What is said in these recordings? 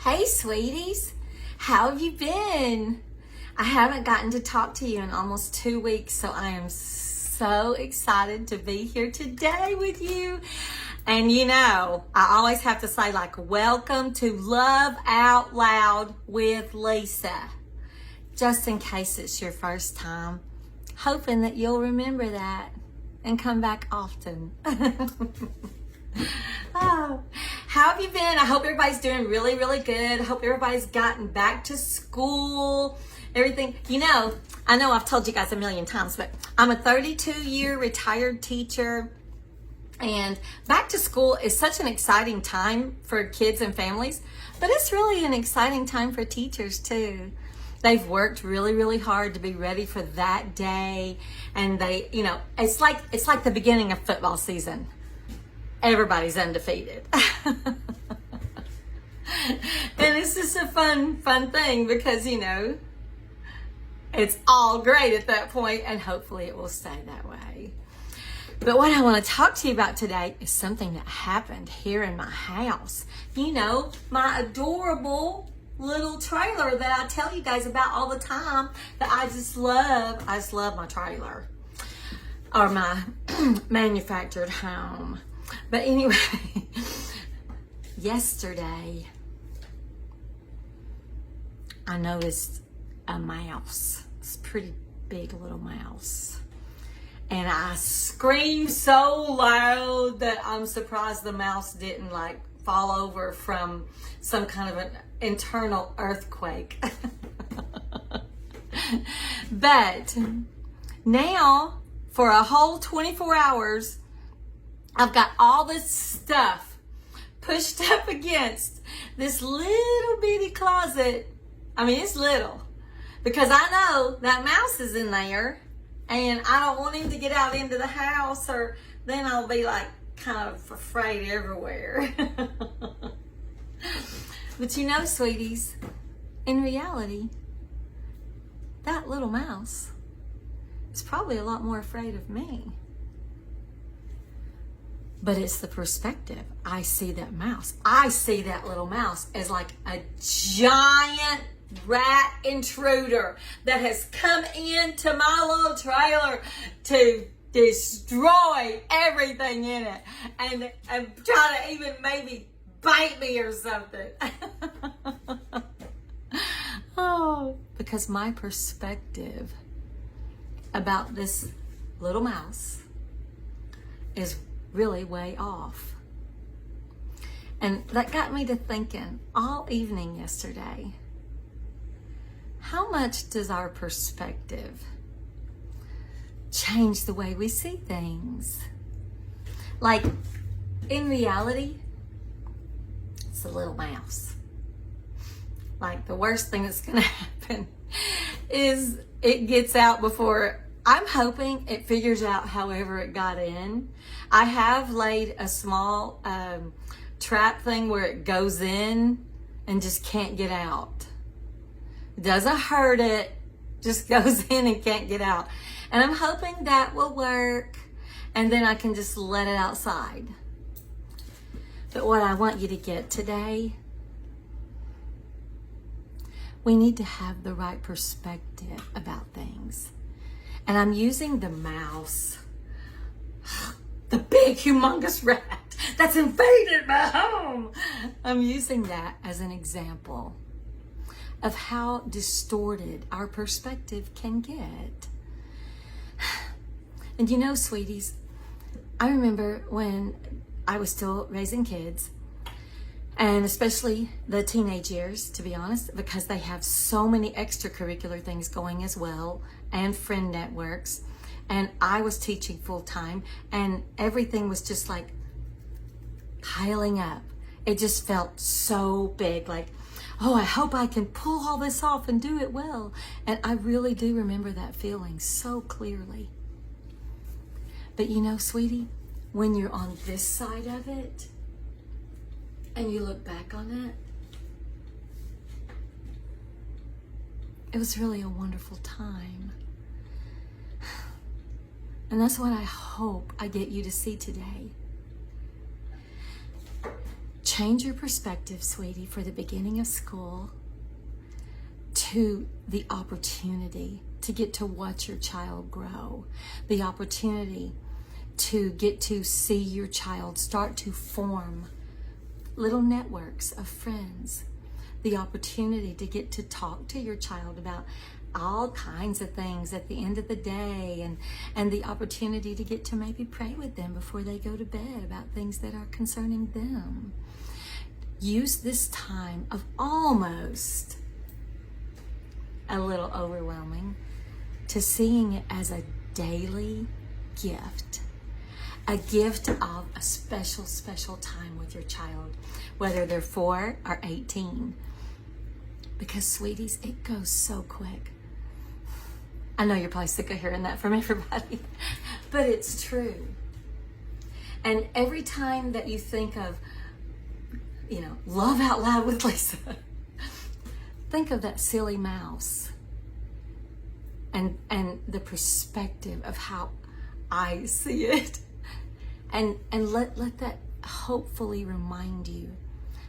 Hey, sweeties. How have you been? I haven't gotten to talk to you in almost 2 weeks, so I am so excited to be here today with you. And you know, I always have to say, welcome to Love Out Loud with Lisa. Just in case it's your first time, hoping that you'll remember that and come back often. Oh, how have you been? I hope everybody's doing really, really good. I hope everybody's gotten back to school, everything. You know, I know I've told you guys a million times, but I'm a 32-year retired teacher, and back to school is such an exciting time for kids and families, but it's really an exciting time for teachers too. They've worked really, really hard to be ready for that day, and they, you know, it's like the beginning of football season. Everybody's undefeated. And it's just a fun thing because, you know, it's all great at that point, and hopefully it will stay that way. But what I want to talk to you about today is something that happened here in my house. You know, my adorable little trailer that I tell you guys about all the time that I just love. I just love my trailer or my manufactured home. But anyway, yesterday I noticed a mouse. It's a pretty big little mouse. And I screamed so loud that I'm surprised the mouse didn't fall over from some kind of an internal earthquake. But now for a whole 24 hours, I've got all this stuff pushed up against this little bitty closet. I mean, it's little because I know that mouse is in there and I don't want him to get out into the house, or then I'll be kind of afraid everywhere. But you know, sweeties, in reality, that little mouse is probably a lot more afraid of me. But it's the perspective. I see that mouse. I see that little mouse as like a giant rat intruder that has come into my little trailer to destroy everything in it and try to even maybe bite me or something. Oh, because my perspective about this little mouse is really way off. And that got me to thinking all evening yesterday, how much does our perspective change the way we see things? In reality, it's a little mouse. The worst thing that's gonna happen is it gets out before, I'm hoping it figures out however it got in. I have laid a small trap thing where it goes in and just can't get out. It doesn't hurt it, just goes in and can't get out. And I'm hoping that will work, and then I can just let it outside. But what I want you to get today, we need to have the right perspective about things. And I'm using the mouse, the big humongous rat that's invaded my home. I'm using that as an example of how distorted our perspective can get. And you know, sweeties, I remember when I was still raising kids, and especially the teenage years, to be honest, because they have so many extracurricular things going as well, and friend networks. And I was teaching full time, and everything was just piling up. It just felt so big, oh, I hope I can pull all this off and do it well. And I really do remember that feeling so clearly. But you know, sweetie, when you're on this side of it, and you look back on it, it was really a wonderful time. And that's what I hope I get you to see today. Change your perspective, sweetie, for the beginning of school to the opportunity to get to watch your child grow, the opportunity to get to see your child start to form little networks of friends, the opportunity to get to talk to your child about all kinds of things at the end of the day, and the opportunity to get to maybe pray with them before they go to bed about things that are concerning them. Use this time of almost a little overwhelming to seeing it as a daily gift. A gift of a special, special time with your child, whether they're 4 or 18. Because, sweeties, it goes so quick. I know you're probably sick of hearing that from everybody, but it's true. And every time that you think of, Love Out Loud with Lisa, think of that silly mouse and the perspective of how I see it. And let that hopefully remind you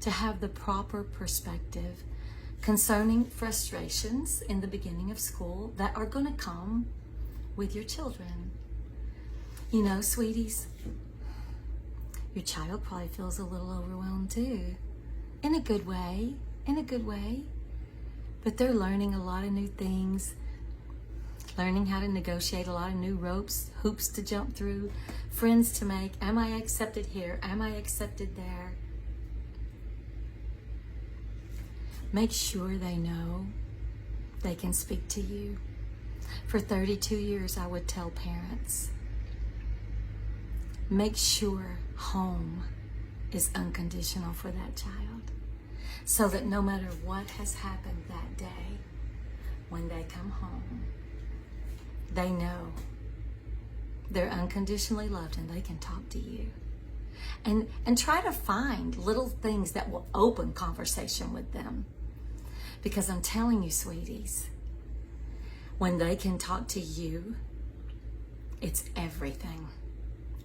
to have the proper perspective concerning frustrations in the beginning of school that are going to come with your children. Sweeties, your child probably feels a little overwhelmed too, in a good way, but they're learning a lot of new things, learning how to negotiate a lot of new hoops to jump through, friends to make. Am I accepted here? Am I accepted there? Make sure they know they can speak to you. For 32 years, I would tell parents, make sure home is unconditional for that child, so that no matter what has happened that day, when they come home, they know they're unconditionally loved and they can talk to you. And try to find little things that will open conversation with them. Because I'm telling you, sweeties, when they can talk to you, it's everything.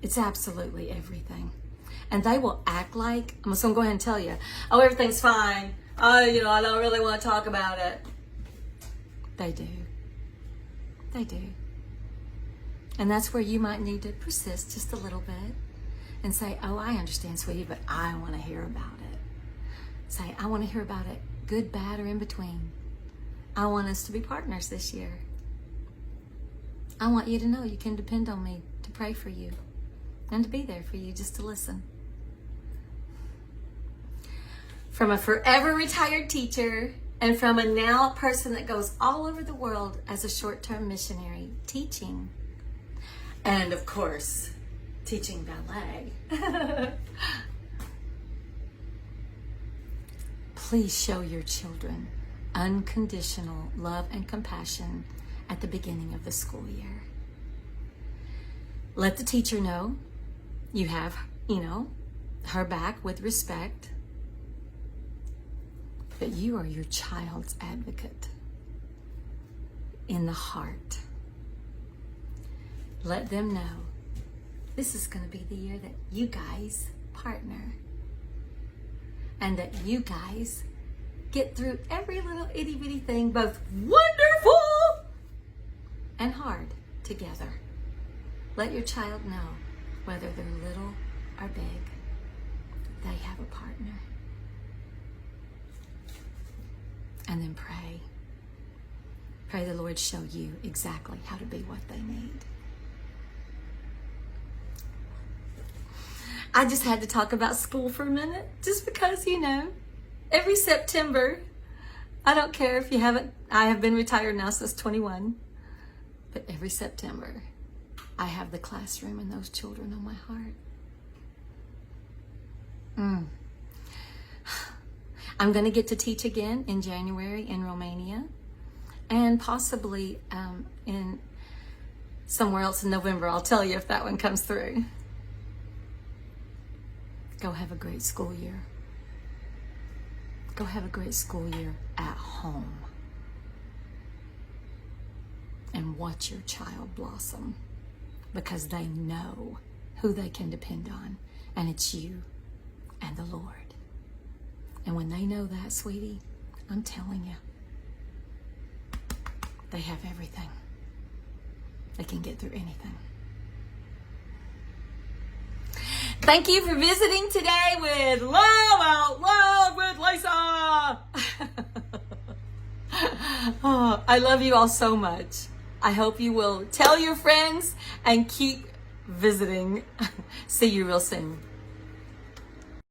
It's absolutely everything. And they will act like, I'm just gonna go ahead and tell you, oh, everything's fine. Oh, I don't really want to talk about it. They do. They do. And that's where you might need to persist just a little bit and say, oh, I understand, sweetie, but I want to hear about it. Say, I want to hear about it, good, bad, or in between. I want us to be partners this year. I want you to know you can depend on me to pray for you and to be there for you, just to listen. From a forever retired teacher and from a now person that goes all over the world as a short-term missionary, teaching. And of course, teaching ballet. Please show your children unconditional love and compassion at the beginning of the school year. Let the teacher know you have, her back with respect, but you are your child's advocate in the heart. Let them know this is going to be the year that you guys partner and that you guys get through every little itty bitty thing, both wonderful and hard, together. Let your child know, whether they're little or big, they have a partner. And then pray. Pray the Lord show you exactly how to be what they need. I just had to talk about school for a minute, just because, every September, I don't care if you haven't, I have been retired now since 21, but every September, I have the classroom and those children on my heart. I'm going to get to teach again in January in Romania, and possibly in somewhere else in November. I'll tell you if that one comes through. Go have a great school year. Go have a great school year at home. And watch your child blossom, because they know who they can depend on, and it's you and the Lord. And when they know that, sweetie, I'm telling you, they have everything. They can get through anything. Thank you for visiting today with Love Out Loud with Lisa. Oh, I love you all so much. I hope you will tell your friends and keep visiting. See you real soon.